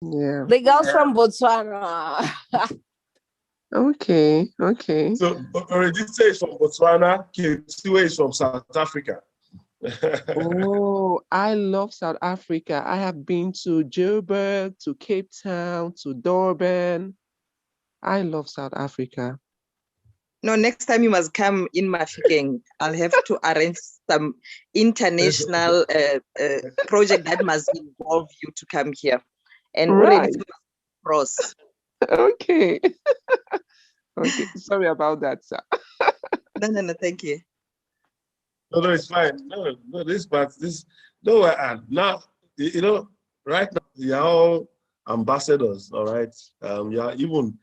Yeah. The girls from Botswana. Okay. Okay. So, Oredite is from Botswana, Ketiwe is from South Africa. Oh, I love South Africa. I have been to Joburg, to Cape Town, to Durban. I love South Africa. No, next time you must come in Mafikeng. I'll have to arrange some international project that must involve you to come here. And already Right. cross. Okay. Okay. Sorry about that, sir. No, thank you. No, it's fine. No, this part, this, no, now, right now, you're all ambassadors, all right? You're even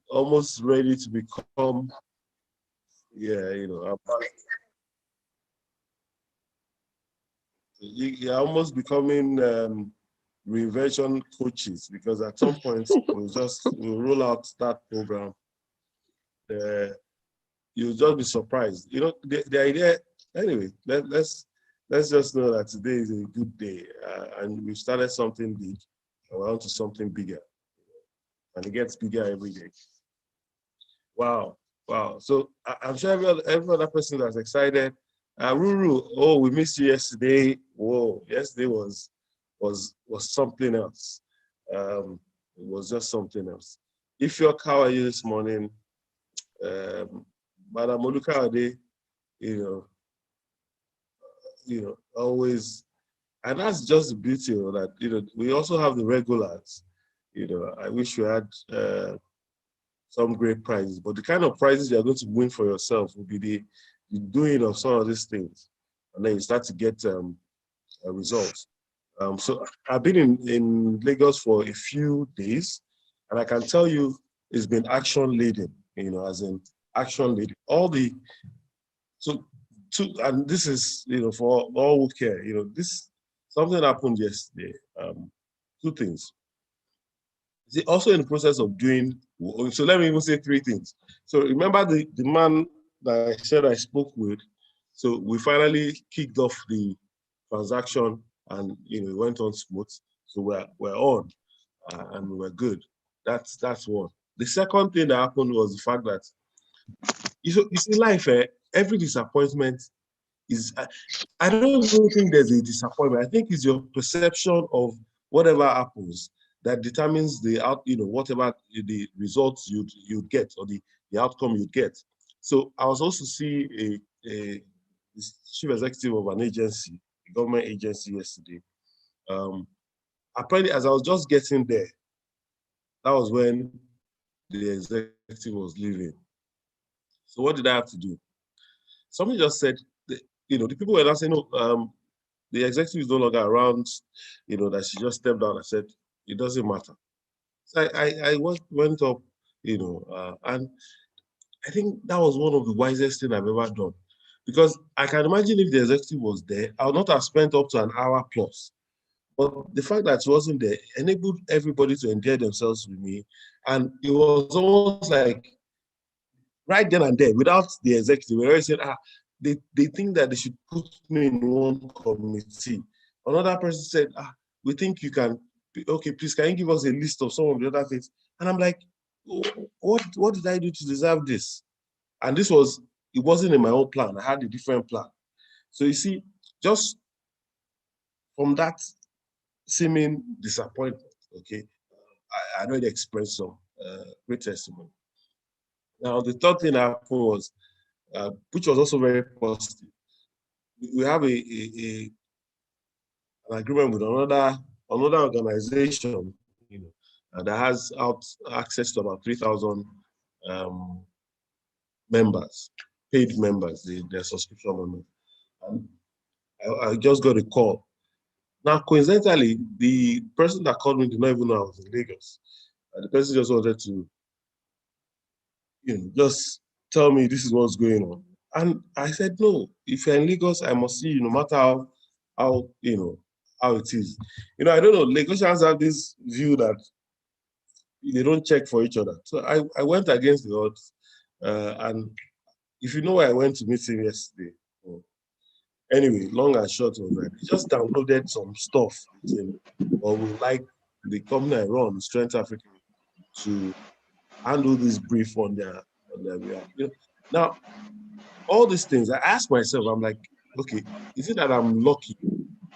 almost ready to become, you're almost becoming reinvention coaches, because at some point, we'll roll out that program. You'll just be surprised. The idea, anyway, let's just know that today is a good day, and we've started something big, and we're on to something bigger, and it gets bigger every day. Wow. So I'm sure every other person that's excited. Ruru, oh, we missed you yesterday. Whoa, yesterday was something else. It was just something else. If you're, how are you this morning? Madam Olukade, always, and that's just the beauty of that. We also have the regulars. I wish we had some great prizes, but the kind of prizes you're going to win for yourself will be the doing of some of these things, and then you start to get results. So I've been in Lagos for a few days, and I can tell you it's been action laden. As in action laden. And this is for all who care. This something happened yesterday. Two things. Also in the process of doing. So let me even say three things. So remember the man that I said I spoke with. So we finally kicked off the transaction, and it went on smooth. So we're on, and we were good. That's one. The second thing that happened was the fact that you see life, every disappointment is. I don't even think there's a disappointment. I think it's your perception of whatever happens that determines whatever the results you'd get, or the outcome you'd get. So I was also see a chief executive of an agency, a government agency yesterday. Apparently, as I was just getting there, that was when the executive was leaving. So what did I have to do? Somebody just said, the people were not saying, no, the executive is no longer around, that she just stepped down. I said, it doesn't matter. So I went up, and I think that was one of the wisest things I've ever done. Because I can imagine if the executive was there, I would not have spent up to an hour plus. But the fact that she wasn't there enabled everybody to endear themselves with me. And it was almost like right then and there, without the executive, we already said, they think that they should put me in one committee. Another person said, we think you can, okay, please, can you give us a list of some of the other things? And I'm like, what did I do to deserve this? And it wasn't in my own plan. I had a different plan. So you see, just from that seeming disappointment, okay, I already expressed some great testimony. Now, the third thing that happened was, which was also very positive. We have an agreement with another organization, that has access to about 3,000 members, paid members, their subscription members. And I just got a call. Now, coincidentally, the person that called me did not even know I was in Lagos. The person just wanted to, just tell me this is what's going on. And I said, no, if you're in Lagos, I must see you, no matter how it is. I don't know, Lagosians have this view that they don't check for each other. So I went against the odds. And if you know where I went to meet him yesterday, anyway, long and short was that he just downloaded some stuff, or would like the company I run, Strength Africa, to handle this brief on their behalf. You know, now all these things, I ask myself, I'm like, okay, is it that I'm lucky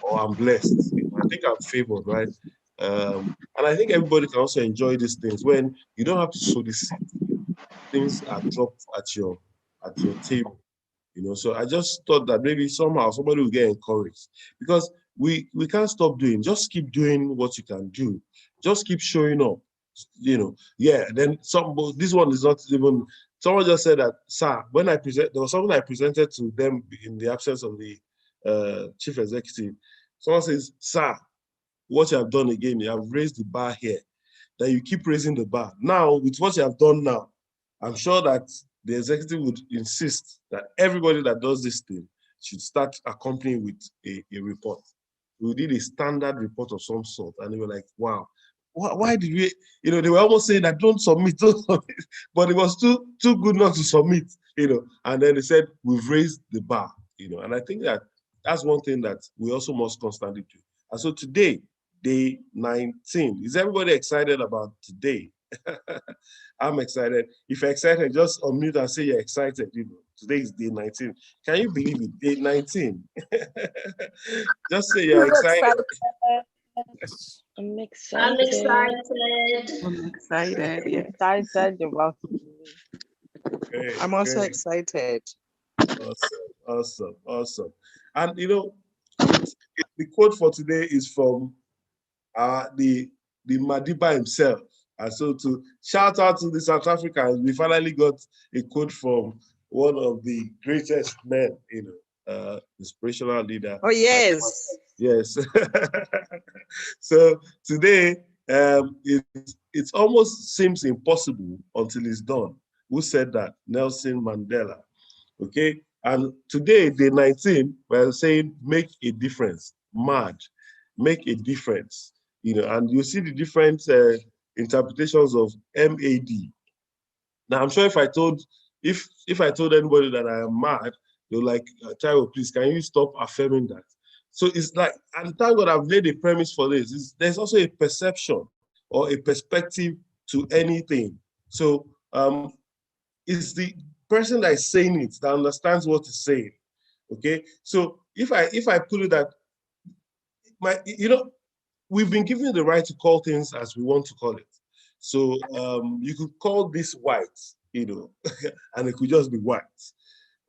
or I'm blessed? I think I'm favored, right? And I think everybody can also enjoy these things when you don't have to solicit. Things are dropped at your table. You know, so I just thought that maybe somehow somebody will get encouraged, because we can't stop doing. Just keep doing what you can do. Just keep showing up. You know, yeah. Then this one is not even. Someone just said that, sir, when I present, there was something I presented to them in the absence of the chief executive. Someone says, sir, what you have done again, you have raised the bar here. That you keep raising the bar. Now, with what you have done now, I'm sure that the executive would insist that everybody that does this thing should start accompanying with a report. We did a standard report of some sort, and they were like, wow, why did we, you know, they were almost saying that don't submit, but it was too good not to submit, you know, and then they said, we've raised the bar, you know, and I think that that's one thing that we also must constantly do. And so today, day 19, is everybody excited about today? I'm excited. If you're excited, just unmute and say you're excited. You know, today is day 19. Can you believe it? Day 19. Just say you're excited. I'm I'm excited. excited. I'm excited. Yeah. Excited about Great, I'm also great. excited. Awesome. And you know, the quote for today is from the Madiba himself. And so to shout out to the South Africans, we finally got a quote from one of the greatest men, you know, inspirational leader. Oh, yes. Yes. So today, it almost seems impossible until it's done. Who said that? Nelson Mandela. Okay. And today, day 19, we're saying make a difference. Mad. Make a difference. You know, and you see the different interpretations of MAD. Now, I'm sure if I told anybody that I am mad, they're like, Taiwo, please, can you stop affirming that? So it's like, and thank God I've laid a premise for this. There's also a perception or a perspective to anything. So it's the person that is saying it that understands what he's saying. Okay. So if I put it that we've been given the right to call things as we want to call it. So you could call this white, you know, and it could just be white.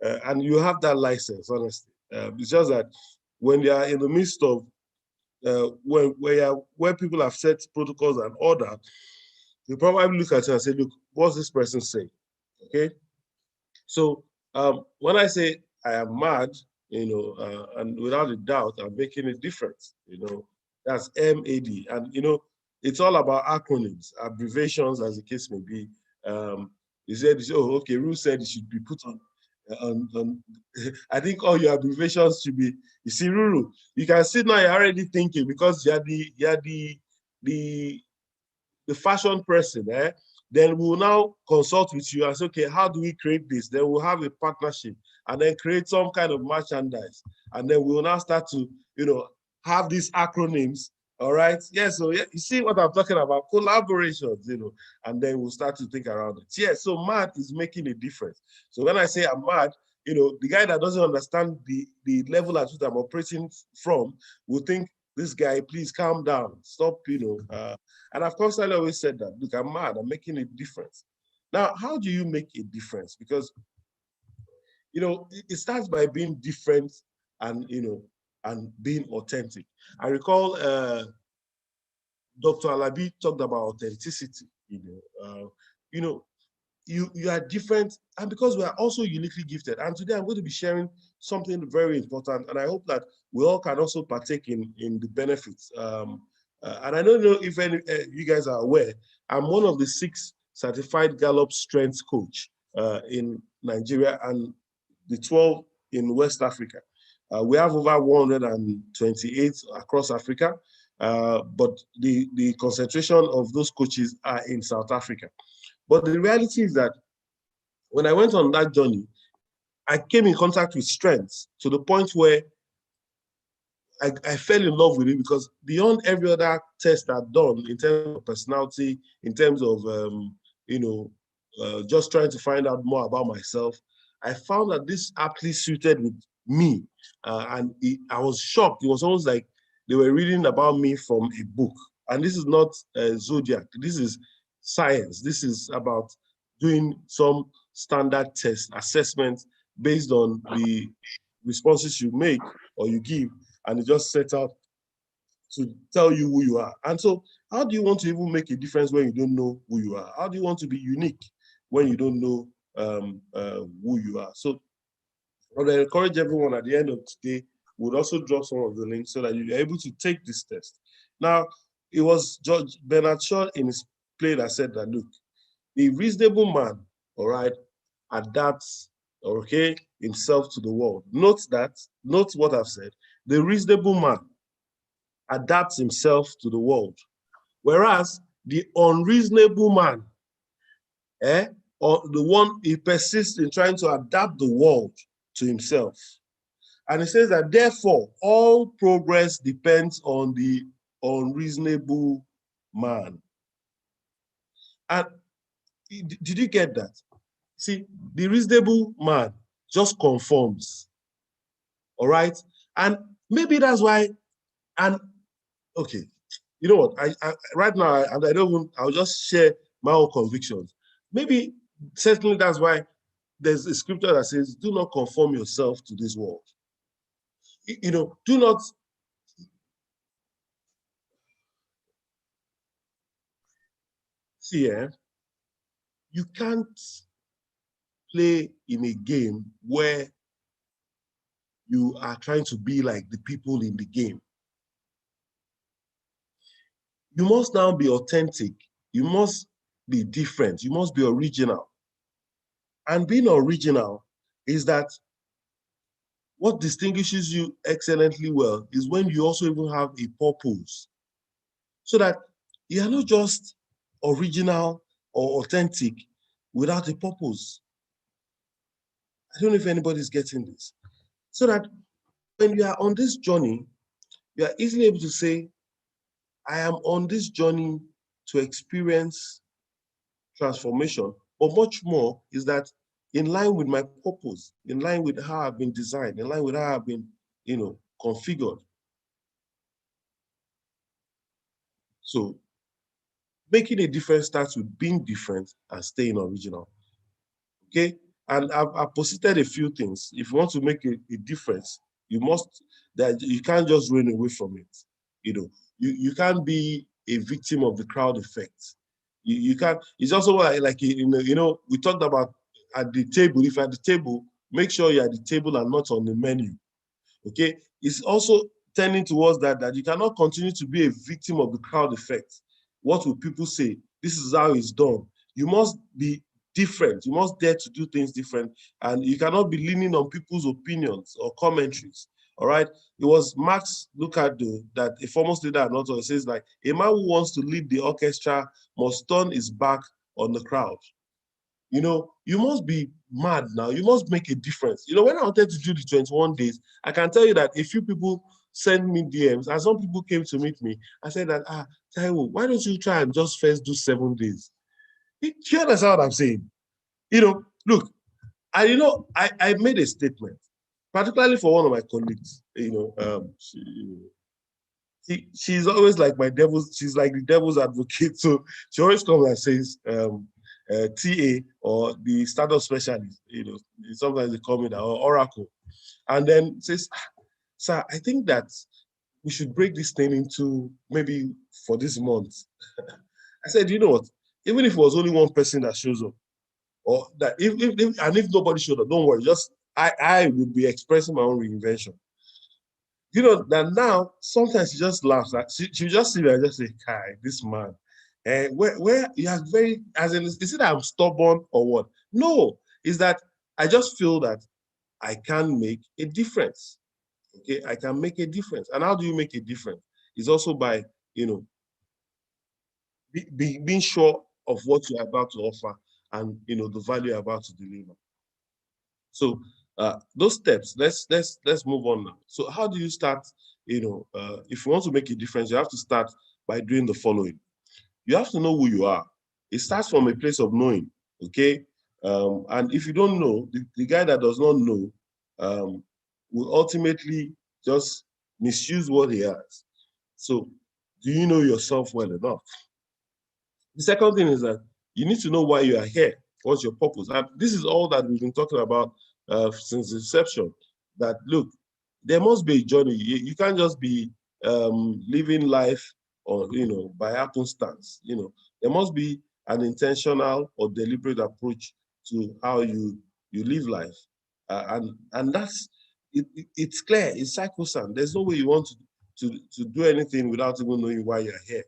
And you have that license, honestly. It's just that when you are in the midst of where people have set protocols and order, you probably look at it and say, look, what's this person saying? Okay. So when I say I am mad, you know, and without a doubt, I'm making a difference, you know, that's MAD. And, you know, it's all about acronyms, abbreviations, as the case may be. He said, oh, okay, Rue said it should be put on, I think all your abbreviations should be, you see, Ruru, you can see now you're already thinking because you're the fashion person, eh? Then we'll now consult with you and say, okay, how do we create this? Then we'll have a partnership and then create some kind of merchandise. And then we'll now start to, you know, have these acronyms. All right. Yeah. So yeah, you see what I'm talking about? Collaborations, you know, and then we'll start to think around it. Yeah. So mad is making a difference. So when I say I'm mad, you know, the guy that doesn't understand the level at which I'm operating from will think, this guy, please calm down, stop, you know. And I've constantly always said that, look, I'm mad, I'm making a difference. Now, how do you make a difference? Because, you know, it starts by being different and, you know, and being authentic. I recall Dr. Alabi talked about authenticity, you know, you are different, and because we are also uniquely gifted. And today I'm going to be sharing something very important, and I hope that we all can also partake in the benefits. And I don't know if any you guys are aware, I'm one of the 6 certified Gallup strength coach in Nigeria and the 12 in West Africa. We have over 128 across Africa, but the concentration of those coaches are in South Africa. But the reality is that when I went on that journey, I came in contact with strengths to the point where I fell in love with it because beyond every other test I've done in terms of personality, in terms of, just trying to find out more about myself, I found that this aptly suited with me. I was shocked. It was almost like they were reading about me from a book. And this is not Zodiac. This is science. This is about doing some standard test assessments based on the responses you make or you give, and it just sets out to tell you who you are. And so how do you want to even make a difference when you don't know who you are? How do you want to be unique when you don't know who you are? So I would encourage everyone at the end of today, would also drop some of the links so that you're able to take this test. Now, it was George Bernard Shaw in his play that said that, look, the reasonable man, all right, adapts, okay, himself to the world. Note what I've said. The reasonable man adapts himself to the world. Whereas the unreasonable man, or the one, he persists in trying to adapt the world to himself. And he says that therefore, all progress depends on the unreasonable man. And did you get that? See, the reasonable man just conforms. All right. And maybe that's why, and okay, you know what? I right now, I don't even, I'll just share my own convictions. Maybe certainly that's why there's a scripture that says, do not conform yourself to this world. Do not. See, you can't play in a game where you are trying to be like the people in the game. You must now be authentic. You must be different. You must be original. And being original is that what distinguishes you excellently well is when you also even have a purpose. So that you are not just original or authentic without a purpose. I don't know if anybody's getting this. So that when you are on this journey, you are easily able to say, I am on this journey to experience transformation, but much more is that in line with my purpose, in line with how I've been designed, in line with how I've been, configured. So making a difference starts with being different and staying original. Okay? And I've posited a few things. If you want to make a difference, you can't just run away from it. You can't be a victim of the crowd effect. You can't, it's also like we talked about at the table. If you're at the table, make sure you're at the table and not on the menu. Okay? It's also tending towards that you cannot continue to be a victim of the crowd effect. What will people say? This is how it's done. You must be different. You must dare to do things different. And you cannot be leaning on people's opinions or commentaries. All right. It was Max Lucado, that a former leader and author, says, like, a man who wants to lead the orchestra must turn his back on the crowd. You must be mad now. You must make a difference. When I wanted to do the 21 days, I can tell you that a few people sent me DMs, and some people came to meet me. I said that, Taiwo, why don't you try and just first do 7 days? Do you understand what I'm saying? Look, I made a statement, particularly for one of my colleagues. She's always like she's like the devil's advocate. So she always comes and says, TA, or the startup specialist, sometimes they call me that, or Oracle. And then says, sir, I think that we should break this thing into maybe for this month. I said, you know what? Even if it was only one person that shows up, or that if nobody showed up, don't worry, just I will be expressing my own reinvention. That now sometimes she just laughs. She just see me and just say, Kai, this man. Where you are very, as in, is it that I'm stubborn or what? No, is that I just feel that I can make a difference. Okay, I can make a difference. And how do you make a difference? It's also by, being sure of what you're about to offer and, the value you're about to deliver. So those steps, let's move on now. So how do you start, if you want to make a difference, you have to start by doing the following. You have to know who you are. It starts from a place of knowing, okay? And if you don't know, the guy that does not know will ultimately just misuse what he has. So, do you know yourself well enough? The second thing is that you need to know why you are here. What's your purpose? And this is all that we've been talking about since inception. That look, there must be a journey. You can't just be living life or by happenstance. There must be an intentional or deliberate approach to how you live life, and that's it's clear. It's sacrosanct. There's no way you want to do anything without even knowing why you're here.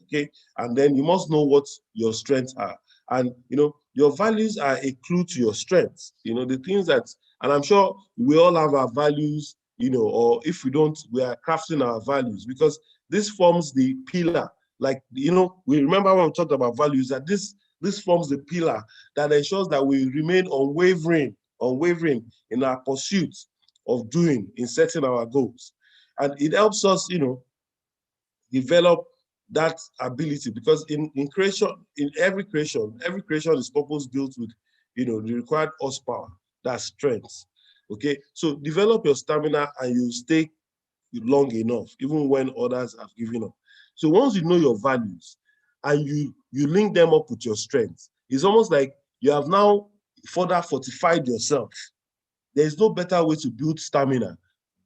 Okay, and then you must know what your strengths are, and your values are a clue to your strengths. The things that, and I'm sure we all have our values, or if we don't, we are crafting our values, because this forms the pillar. Like, we remember when we talked about values, that this forms the pillar that ensures that we remain unwavering in our pursuit of in setting our goals. And it helps us, develop that ability, because in creation, in every creation is purpose built with the required horsepower, that's strength. Okay, so develop your stamina and you stay long enough even when others have given up. So once you know your values and you link them up with your strengths, it's almost like you have now further fortified yourself. There's no better way to build stamina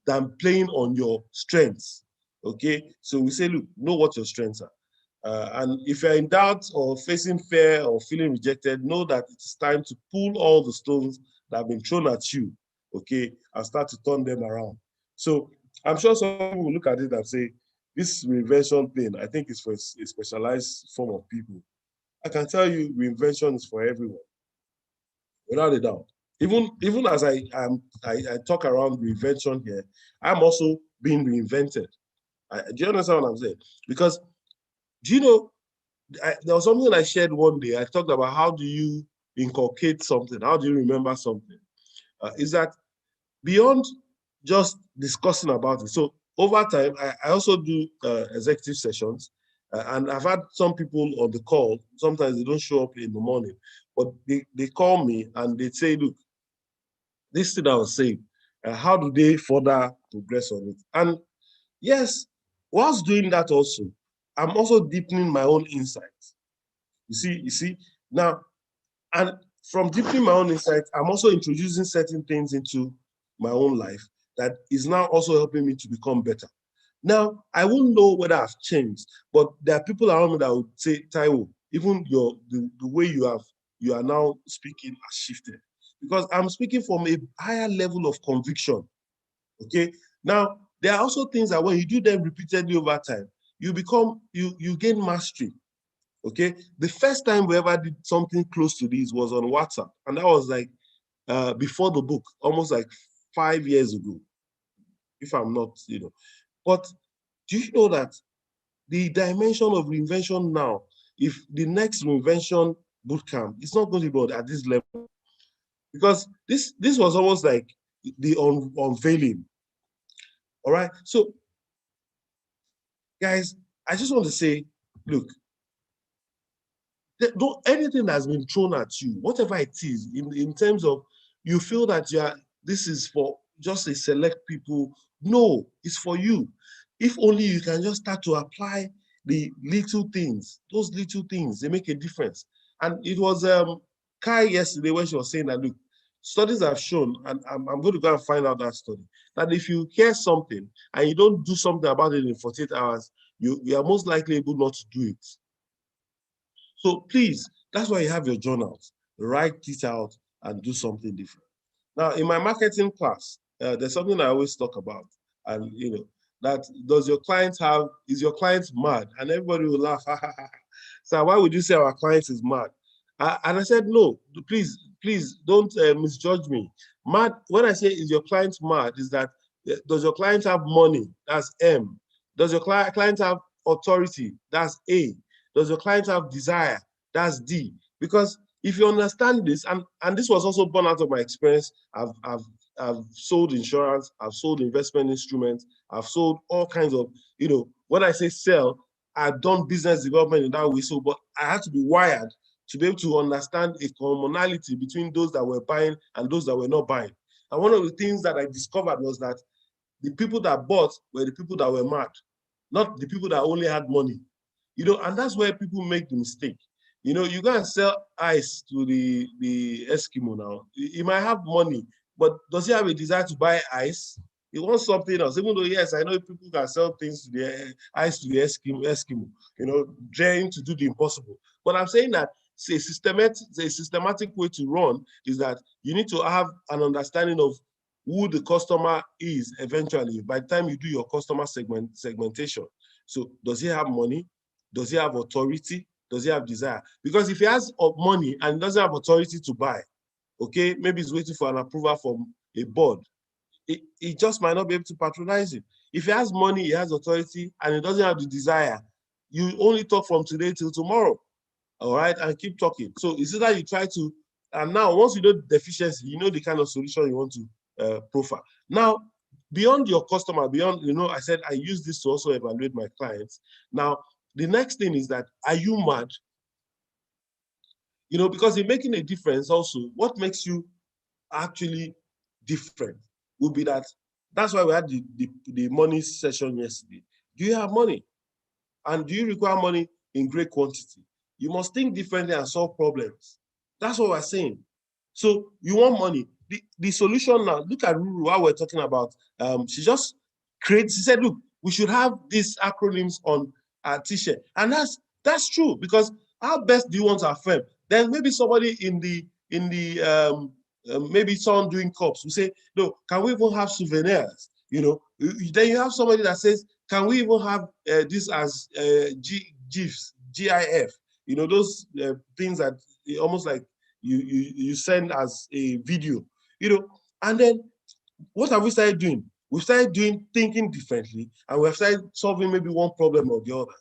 than playing on your strengths. Okay, so we say, look, know what your strengths are. And if you're in doubt or facing fear or feeling rejected, know that it's time to pull all the stones that have been thrown at you, okay, and start to turn them around. So I'm sure some people will look at it and say, this reinvention thing, I think, is for a specialized form of people. I can tell you, reinvention is for everyone, without a doubt. Even as I talk around reinvention here, I'm also being reinvented. Do you understand what I'm saying? Because do you know, there was something I shared one day. I talked about how do you inculcate something? How do you remember something? Is that beyond just discussing about it? So over time, I also do executive sessions, and I've had some people on the call. Sometimes they don't show up in the morning, but they call me and they say, look, this thing I was saying, how do they further progress on it? And yes, whilst doing that also, I'm also deepening my own insights. You see, now, and from deepening my own insights, I'm also introducing certain things into my own life that is now also helping me to become better. Now, I won't know whether I've changed, but there are people around me that would say, Taiwo, even the way you are now speaking has shifted. Because I'm speaking from a higher level of conviction. Okay. Now, there are also things that when you do them repeatedly over time, you gain mastery. Okay. The first time we ever did something close to this was on WhatsApp. And that was like before the book, almost like 5 years ago, if I'm not, But do you know that the dimension of reinvention now, if the next reinvention bootcamp, it's not going to be at this level, because this was almost like the unveiling. All right. So, guys, I just want to say, look, anything that's been thrown at you, whatever it is, in terms of you feel that this is for just a select people, no, it's for you. If only you can just start to apply the little things, those little things, they make a difference. And it was Kai yesterday when she was saying that, look, studies have shown, and I'm going to go and find out that study, that if you hear something and you don't do something about it in 48 hours, you are most likely able not to do it. So please, that's why you have your journals. Write it out and do something different. Now, in my marketing class, there's something I always talk about, and that is your client mad? And everybody will laugh. So why would you say our client is mad? And I said, no, please don't misjudge me. Mad, when I say is your client mad, is that does your client have money? That's M. Does your client have authority? That's A. Does your client have desire? That's D. Because if you understand this, and this was also born out of my experience, I've I've sold insurance, I've sold investment instruments, I've sold all kinds of, when I say sell, I've done business development in that way. So, but I had to be wired to be able to understand a commonality between those that were buying and those that were not buying. And one of the things that I discovered was that the people that bought were the people that were mad, not the people that only had money. And that's where people make the mistake. You go and sell ice to the Eskimo now. He might have money, but does he have a desire to buy ice? He wants something else. Even though, yes, I know people can sell things to the ice to the Eskimo, trying to do the impossible. But I'm saying that a systematic way to run is that you need to have an understanding of who the customer is eventually by the time you do your customer segmentation. So does he have money? Does he have authority? Does he have desire? Because if he has money and doesn't have authority to buy, okay, maybe he's waiting for an approval from a board, he just might not be able to patronize it. If he has money, he has authority, and he doesn't have the desire, you only talk from today till tomorrow, all right, and keep talking. So it's either you try to, and now once you know the deficiency, you know the kind of solution you want to profile. Now, beyond your customer, I said I use this to also evaluate my clients. Now, the next thing is that, are you mad? Because in making a difference also, what makes you actually different would be that's why we had the money session yesterday. Do you have money? And do you require money in great quantity? You must think differently and solve problems. That's what we're saying. So you want money. The solution now, look at Ruru, what we're talking about. She said, look, we should have these acronyms on our t-shirt. And that's true, because how best do you want to affirm? Then maybe somebody in the maybe someone doing cups will say, no, can we even have souvenirs? Then you have somebody that says, can we even have this as GIFs, GIF? Those things that almost like you send as a video, and then what have we started doing? We've started thinking differently, and we've started solving maybe one problem or the other.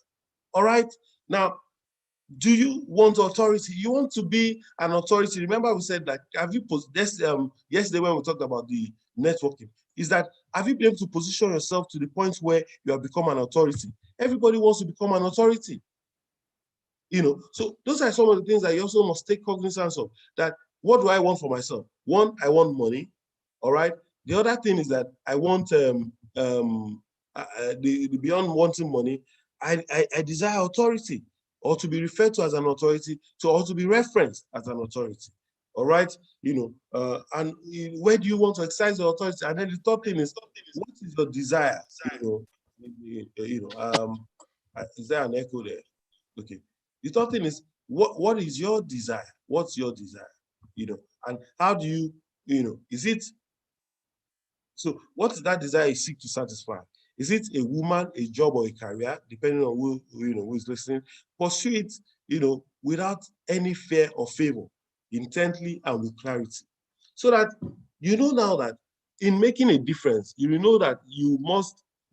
All right? Now, do you want authority? You want to be an authority. Remember we said that, yesterday when we talked about the networking, is that have you been able to position yourself to the point where you have become an authority? Everybody wants to become an authority. So those are some of the things that you also must take cognizance of. That what do I want for myself? One, I want money. All right. The other thing is that I want the beyond wanting money, I desire authority, or to be referred to as an authority, or to be referenced as an authority. All right. And where do you want to exercise your authority? And then the third thing is, what is your desire? Is there an echo there? Okay. The third thing is, what is your desire? What's your desire? And how do you, is it, so what is that desire you seek to satisfy? Is it a woman, a job, or a career, depending on who is listening? Pursue it, without any fear or favor, intently and with clarity. So that now that in making a difference, you know that do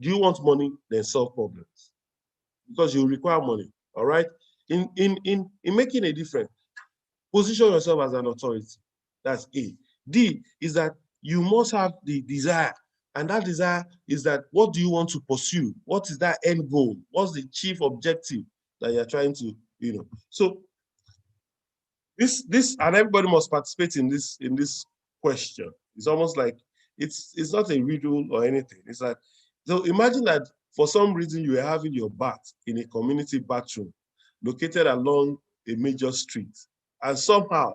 you want money, then solve problems. Because you require money, all right? In making a difference, position yourself as an authority. That's A. D is that you must have the desire. And that desire is that, what do you want to pursue? What is that end goal? What's the chief objective that you're trying to, So this, and everybody must participate in this question. It's almost like it's not a riddle or anything. It's like, so imagine that for some reason you are having your bath in a community bathroom located along a major street, and somehow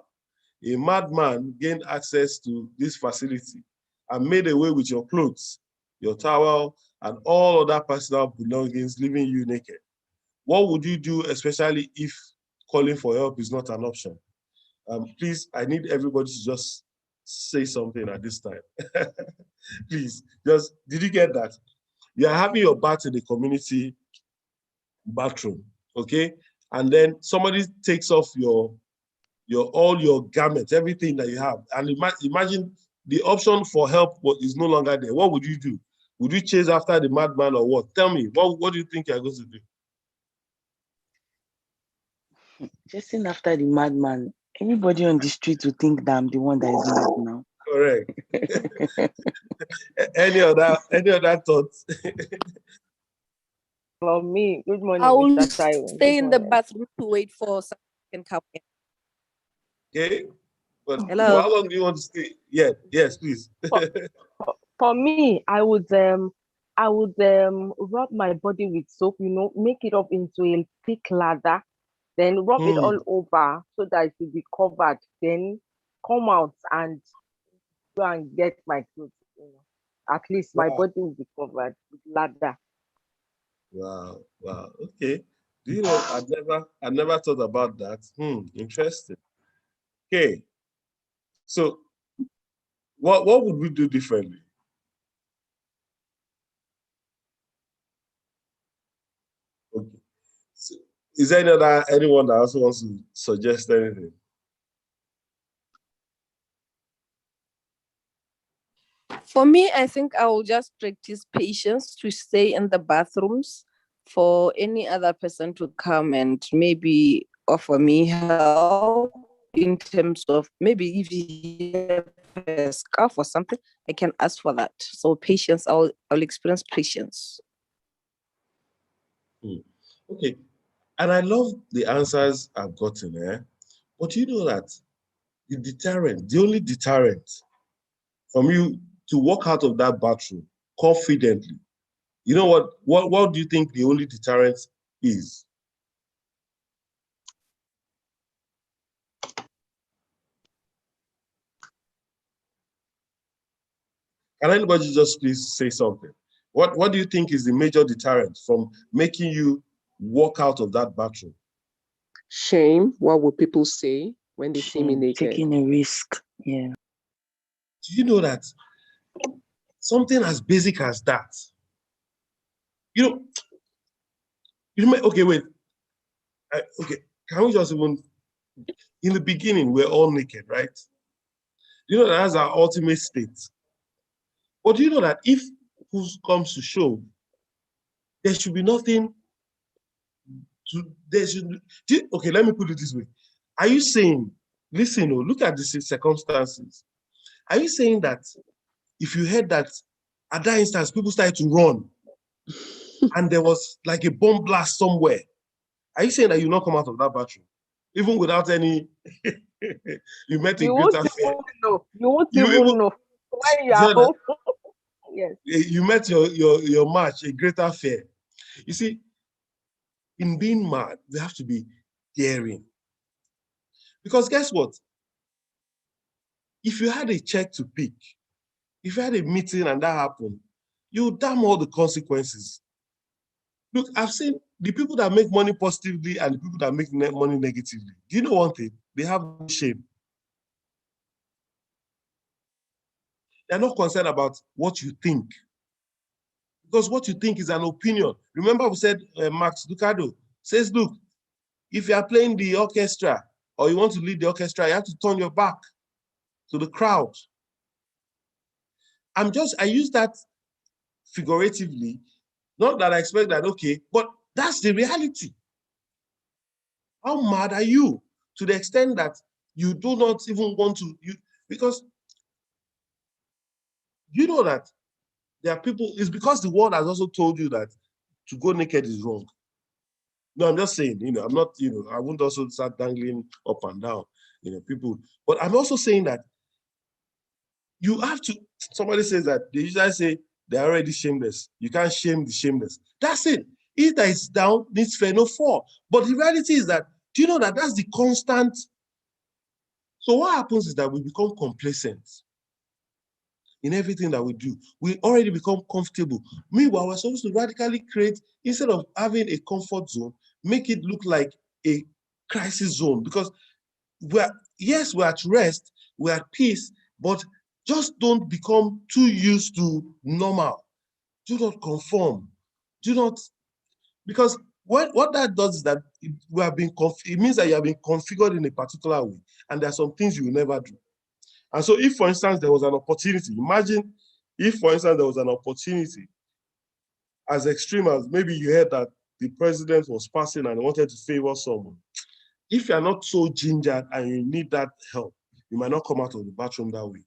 a madman gained access to this facility and made away with your clothes, your towel, and all other personal belongings, leaving you naked. What would you do, especially if calling for help is not an option? Please, I need everybody to just say something at this time. Please, did you get that? You are having your bath in the community bathroom, okay? And then somebody takes off all your garments, everything that you have. And imagine the option for help is no longer there. What would you do? Would you chase after the madman or what? Tell me, what do you think you're going to do? Chasing after the madman. Everybody on the street will think that I'm the one that is mad now. Correct. Any other thoughts? For me, good morning, I will Mr. Taiwan. stay Good in the morning. bathroom to wait for someone can come in. Okay. But Hello. how long do you want to stay? Yeah, yes, please. For me, I would rub my body with soap, make it up into a thick lather, then rub it all over so that it will be covered. Then come out and go and get my clothes. At least my Wow. body will be covered with lather. Wow. Wow. Okay. Do you know I never thought about that. Interesting. Okay. So what would we do differently? Okay. So, is there anyone that also wants to suggest anything? For me, I think I will just practice patience to stay in the bathrooms for any other person to come and maybe offer me help in terms of maybe if he have a scarf or something, I can ask for that. So patience, I'll experience patience. Okay. And I love the answers I've gotten there. But you know that the only deterrent from you to walk out of that bathroom confidently, you know what do you think the only deterrent is? Can anybody just please say something? What do you think is the major deterrent from making you walk out of that bathroom? Shame. What will people say when they see me Shame, naked? taking a risk. Yeah. Do you know that something as basic as that? You know, okay, wait. Okay, can we just even, in the beginning, we're all naked, right? You know, that's our ultimate state. But do you know that if push comes to shove, there should be nothing okay, let me put it this way. Are you saying, listen, look at the circumstances. Are you saying that if you heard that at that instance, people started to run and there was like a bomb blast somewhere, are you saying that you not come out of that bathroom? Even without any, you met a You won't greater fear. even know. You won't You even know when you are Jordan, home. Yes. you met your match, a greater fear. You see, in being mad, we have to be daring. Because guess what? If you had a check to pick, if you had a meeting and that happened, you damn all the consequences. Look, I've seen the people that make money positively and the people that make money negatively. Do you know one thing? They have no shame. They're not concerned about what you think. Because what you think is an opinion. Remember we said Max Lucado says, look, if you are playing the orchestra or you want to lead the orchestra, you have to turn your back to the crowd. I use that figuratively, not that I expect that, okay, but that's the reality. How mad are you to the extent that you do not even want to, because you know that there are people, it's because the world has also told you that to go naked is wrong. No, I'm just saying, I'm not, I wouldn't also start dangling up and down, people. But I'm also saying that you have to, somebody says that, they usually say they're already shameless. You can't shame the shameless. That's it. He that is down needs fear no fall. But the reality is that, do you know that that's the constant? So what happens is that we become complacent in everything that we do. We already become comfortable. Meanwhile, we're supposed to radically create, instead of having a comfort zone, make it look like a crisis zone. Because we're at rest, we're at peace, but just don't become too used to normal. Do not conform. Do not, because what that does is that it means that you have been configured in a particular way, and there are some things you will never do. And so if, for instance, there was an opportunity, imagine if, for instance, there was an opportunity as extreme as maybe you heard that the president was passing and wanted to favor someone. If you're not so gingered and you need that help, you might not come out of the bathroom that way.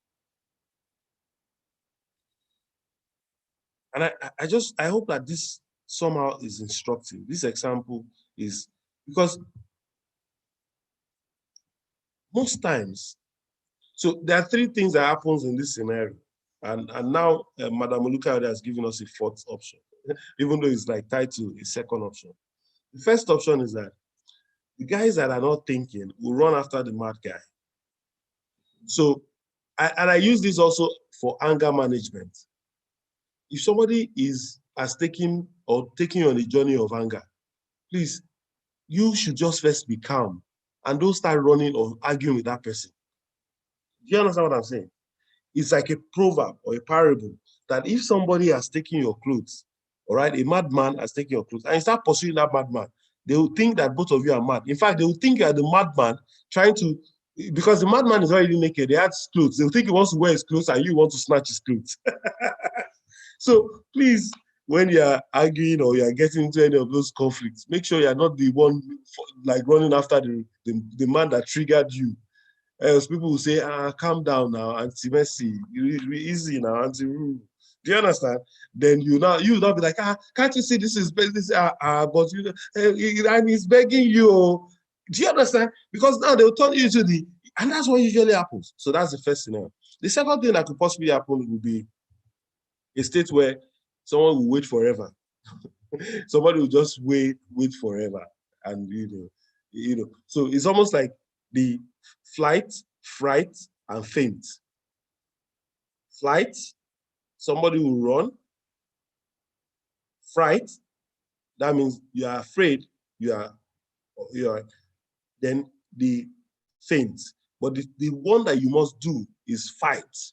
And I hope that this somehow is instructive. This example is because most times, so there are three things that happens in this scenario. And now Madam Oluka has given us a fourth option, even though it's like tied to a second option. The first option is that the guys that are not thinking will run after the mad guy. So, I use this also for anger management. If somebody has taken or taking you on a journey of anger, please, you should just first be calm and don't start running or arguing with that person. Do you understand what I'm saying? It's like a proverb or a parable that if somebody has taken your clothes, all right, a madman has taken your clothes, and you start pursuing that madman, they will think that both of you are mad. In fact, they will think you are the madman trying to, because the madman is already naked, they had clothes. They will think he wants to wear his clothes and you want to snatch his clothes. So please, when you are arguing or you are getting into any of those conflicts, make sure you are not the one like running after the man that triggered you. Else people will say, calm down now, Auntie Mercy, easy now, Auntie Roo. Do you understand? Then you not be like, can't you see this is but you and he's begging you. Do you understand? Because now they'll turn you to and that's what usually happens. So that's the first scenario. The second thing that could possibly happen would be a state where someone will wait forever. Somebody will just wait forever. And so it's almost like the flight, fright, and faint. Flight, somebody will run. Fright, that means you are afraid, you are then the faint. But the one that you must do is fight.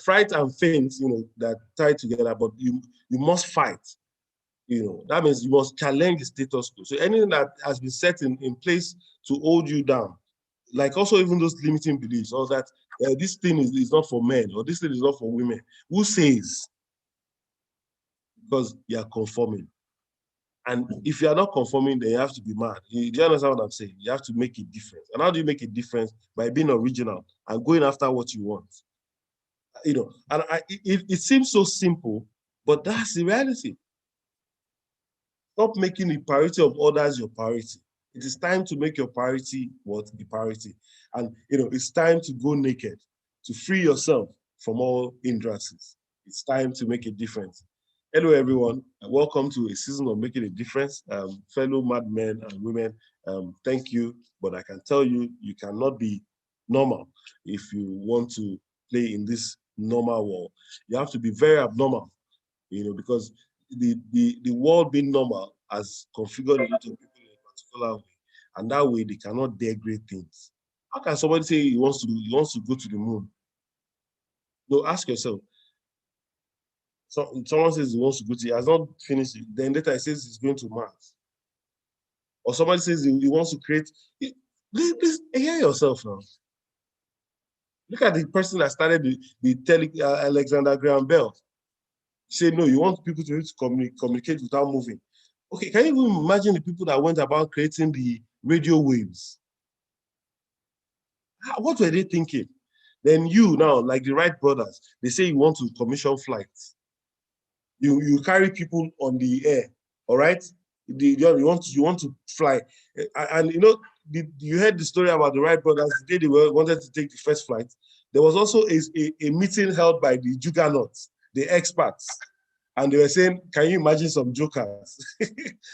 Fright and faint, that tie together, but you must fight. That means you must challenge the status quo. So anything that has been set in place to hold you down, like also even those limiting beliefs, or that this thing is not for men, or this thing is not for women. Who says? Because you are conforming. And if you are not conforming, then you have to be mad. Do you understand what I'm saying? You have to make a difference. And how do you make a difference? By being original and going after what you want. And it seems so simple, but that's the reality. Stop making the priority of others your priority. It is time to make your priority the priority. And it's time to go naked, to free yourself from all hindrances. It's time to make a difference. Hello, everyone. Welcome to a season of making a difference. Fellow madmen and women, thank you. But I can tell you, you cannot be normal if you want to play in this normal world. You have to be very abnormal, because the world being normal has configured it to people in a particular way, and that way they cannot dare great things. How can somebody say he wants to go to the moon? No, ask yourself. So someone says he wants to go to, he has not finished it. Then later he says he's going to Mars. Or somebody says he wants to create. Please hear yourself now. Look at the person that started the Alexander Graham Bell. Say, no, you want people to communicate without moving. Okay, can you even imagine the people that went about creating the radio waves? What were they thinking? Then you now, like the Wright brothers, they say you want to commission flights. You carry people on the air, all right? You want to fly. And you heard the story about the Wright brothers, the day they wanted to take the first flight. There was also a meeting held by the juggernauts, the experts, and they were saying, can you imagine some jokers?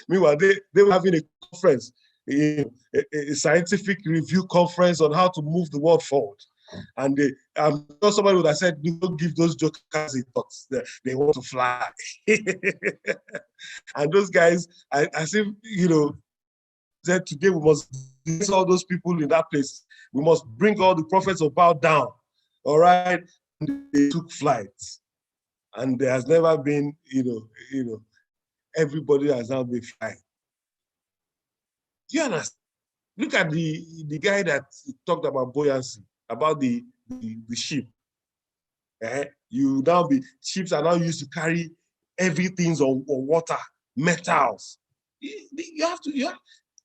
Meanwhile, they were having a conference, a scientific review conference on how to move the world forward. And I'm sure somebody would have said, don't give those jokers a thought. They want to fly. And those guys, as if, said today we must get all those people in that place. We must bring all the prophets of Baal down. All right. And they took flights. And there has never been, everybody has now been flying. Do you understand? Look at the guy that talked about buoyancy, about the ship. Ships are now used to carry everything on water, metals.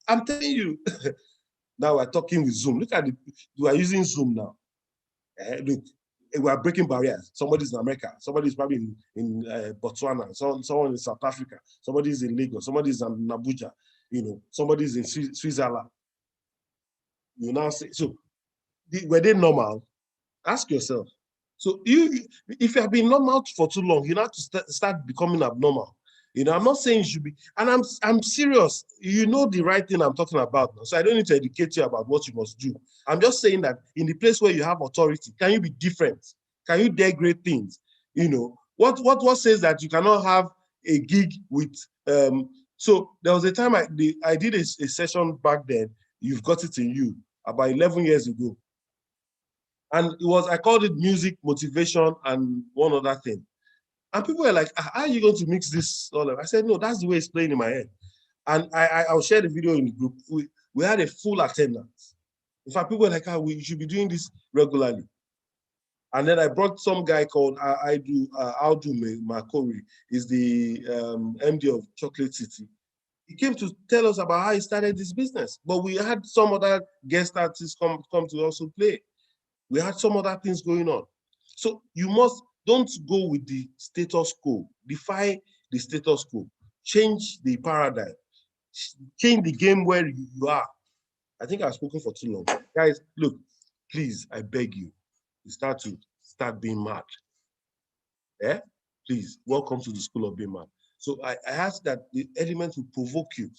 I'm telling you, now we're talking with Zoom. Look at we are using Zoom now. Look, we are breaking barriers. Somebody's in America, somebody's probably in Botswana, someone in South Africa, somebody's in Lagos, somebody's in Abuja, somebody's in Switzerland. You now say, so were they normal? Ask yourself. So if you have been normal for too long, you have to start becoming abnormal. I'm not saying you should be, and I'm serious. You know the right thing I'm talking about now. So I don't need to educate you about what you must do. I'm just saying that in the place where you have authority, can you be different? Can you dare great things? What says that you cannot have a gig with so there was a time I did a session back then, You've Got It in You, about 11 years ago. And I called it music, motivation, and one other thing. And people were like, how are you going to mix this all up? I said, no, that's the way it's playing in my head. And I'll share the video in the group. We had a full attendance. In fact, people were like, we should be doing this regularly. And then I brought some guy called Aldu Makori. He's the MD of Chocolate City. He came to tell us about how he started this business. But we had some other guest artists come to also play. We had some other things going on. So don't go with the status quo. Defy the status quo. Change the paradigm. Change the game where you are. I think I've spoken for too long. Guys, look, please, I beg you, start being mad. Yeah? Please, welcome to the school of being mad. So I ask that the elements will provoke you,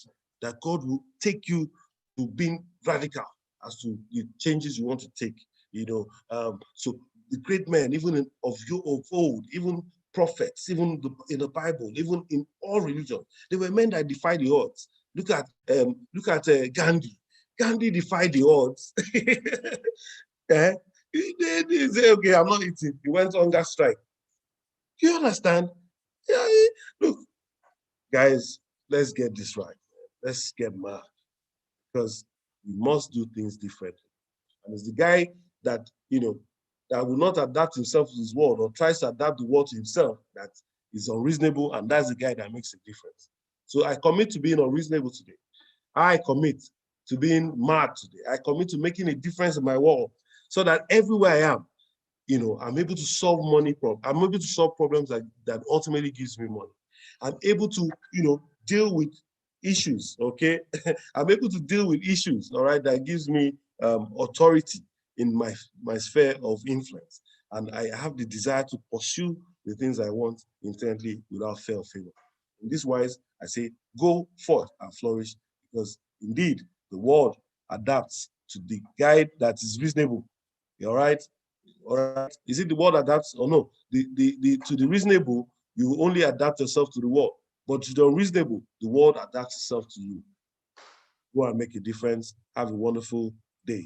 that God will take you to being radical as to the changes you want to take. So the great men, even of old, even prophets, even in the Bible, even in all religions, they were men that defied the odds. Look at Gandhi. Gandhi defied the odds. He say, okay, I'm not eating. He went on hunger strike. Do you understand? Yeah, look, guys, let's get this right. Let's get mad, because we must do things differently. And it's the guy that, that will not adapt himself to his world or tries to adapt the world to himself that is unreasonable, and that's the guy that makes a difference. So I commit to being unreasonable today. I commit to being mad today. I commit to making a difference in my world so that everywhere I am, I'm able to solve I'm able to solve problems that ultimately gives me money. I'm able to, deal with issues, okay? I'm able to deal with issues, all right, that gives me authority in my sphere of influence. And I have the desire to pursue the things I want intently without fear or favor. In this wise, I say, go forth and flourish, because indeed, the world adapts to the guide that is reasonable. All right? All right. Is it the world adapts or no? To the reasonable, you only adapt yourself to the world. But to the unreasonable, the world adapts itself to you. Go and make a difference. Have a wonderful day.